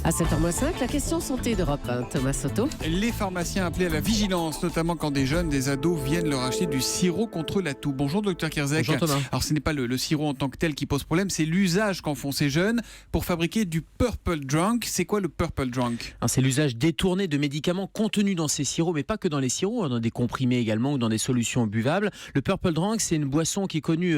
À 7h05, la question santé d'Europe 1. Thomas Soto. Les pharmaciens appelés à la vigilance, notamment quand des jeunes, des ados viennent leur acheter du sirop contre la toux. Bonjour docteur Kierzek. Bonjour Thomas. Alors ce n'est pas le sirop en tant que tel qui pose problème, c'est l'usage qu'en font ces jeunes pour fabriquer du purple drunk. C'est quoi le purple drunk ? C'est l'usage détourné de médicaments contenus dans ces sirops, mais pas que dans les sirops, dans des comprimés également ou dans des solutions buvables. Le purple drunk, c'est une boisson qui est connue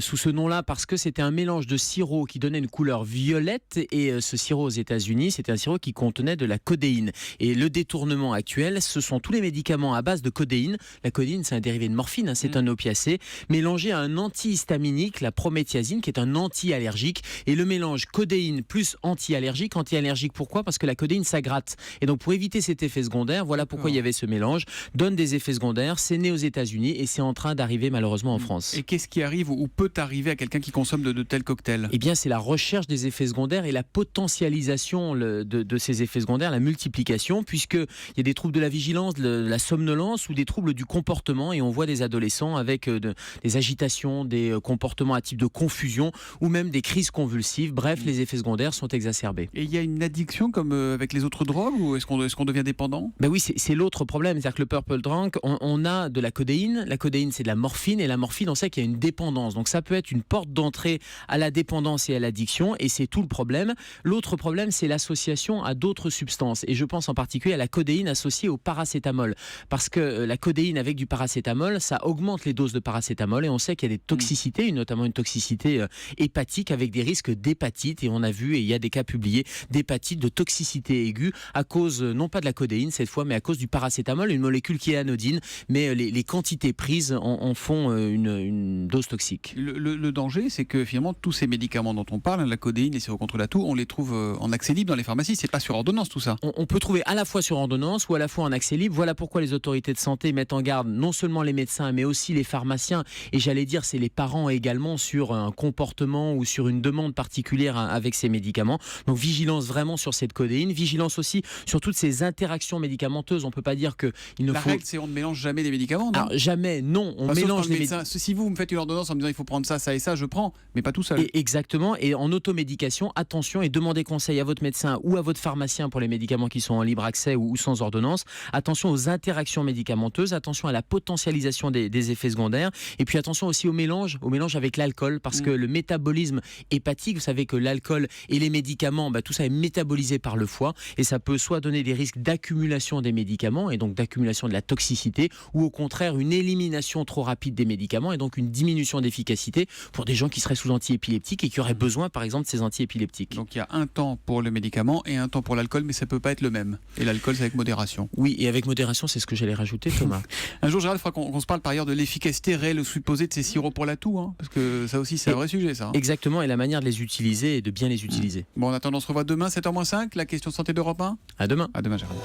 sous ce nom-là parce que c'était un mélange de sirop qui donnait une couleur violette et ce sirop aux États-Unis, c'était un sirop qui contenait de la codéine. Et le détournement actuel, ce sont tous les médicaments à base de codéine. La codéine, c'est un dérivé de morphine, c'est un opiacé, mélangé à un antihistaminique, la prométhiazine, qui est un anti-allergique. Et le mélange codéine plus anti-allergique. Anti-allergique, pourquoi ? Parce que la codéine, ça gratte. Et donc, pour éviter cet effet secondaire, voilà pourquoi il y avait ce mélange. Donne des effets secondaires. C'est né aux États-Unis et c'est en train d'arriver malheureusement en France. Et qu'est-ce qui arrive ou peut arriver à quelqu'un qui consomme de tels cocktails ? Eh bien, c'est la recherche des effets secondaires et la potentialisation de ces effets secondaires, la multiplication, puisqu'il y a des troubles de la vigilance, de la somnolence ou des troubles du comportement. Et on voit des adolescents avec des agitations, des comportements à type de confusion ou même des crises convulsives. Bref, les effets secondaires sont exacerbés. Et il y a une addiction comme avec les autres drogues ou est-ce qu'on devient dépendant ? Ben oui, c'est l'autre problème. C'est-à-dire que le purple drunk, on a de la codéine. La codéine, c'est de la morphine. Et la morphine, on sait qu'il y a une dépendance. Donc ça peut être une porte d'entrée à la dépendance et à l'addiction. Et c'est tout le problème. L'autre problème, c'est l'association à d'autres substances. Et je pense en particulier à la codéine associée au paracétamol. Parce que la codéine avec du paracétamol, ça augmente les doses de paracétamol. Et on sait qu'il y a des toxicités, notamment une toxicité hépatique avec des risques d'hépatite. Et on a vu, et il y a des cas publiés, d'hépatite, de toxicité aiguë à cause, non pas de la codéine cette fois, mais à cause du paracétamol, une molécule qui est anodine. Mais les quantités prises en font une dose toxique. Le danger, c'est que finalement, tous ces médicaments dont on parle, la codéine, les sirops contre la toux, on les trouve en accès libre dans les pharmacies. C'est pas sur ordonnance tout ça. On peut trouver à la fois sur ordonnance ou à la fois en accès libre. Voilà pourquoi les autorités de santé mettent en garde non seulement les médecins mais aussi les pharmaciens et j'allais dire c'est les parents également sur un comportement ou sur une demande particulière avec ces médicaments. Donc vigilance vraiment sur cette codéine, vigilance aussi sur toutes ces interactions médicamenteuses. On peut pas dire que il ne La faut. règle c'est on ne mélange jamais des médicaments. Non, alors, jamais, non. On mélange les médicaments. Si vous me faites une ordonnance en me disant il faut prendre ça, ça et ça, je prends, mais pas tout seul. Exactement. Et en automédication, attention et demandez conseil à votre médecin ou à votre pharmacien pour les médicaments qui sont en libre accès ou sans ordonnance. Attention aux interactions médicamenteuses, attention à la potentialisation des effets secondaires et puis attention aussi au mélange avec l'alcool parce que le métabolisme hépatique, vous savez que l'alcool et les médicaments, tout ça est métabolisé par le foie et ça peut soit donner des risques d'accumulation des médicaments et donc d'accumulation de la toxicité ou au contraire une élimination trop rapide des médicaments et donc une diminution d'efficacité pour des gens qui seraient sous antiépileptiques et qui auraient besoin par exemple de ces antiépileptiques. Donc il y a un temps pour le médicament et un temps pour l'alcool, mais ça peut pas être le même. Et l'alcool, c'est avec modération. Oui, et avec modération, c'est ce que j'allais rajouter, Thomas. Un jour, Gérald, il faudra qu'on se parle par ailleurs de l'efficacité réelle ou supposée de ces sirops pour la toux, parce que ça aussi, c'est un vrai sujet, ça. Exactement, et la manière de les utiliser et de bien les utiliser. Bon, en attendant, on se revoit demain, 7h-5, la question santé d'Europe 1. À demain. À demain, Gérald.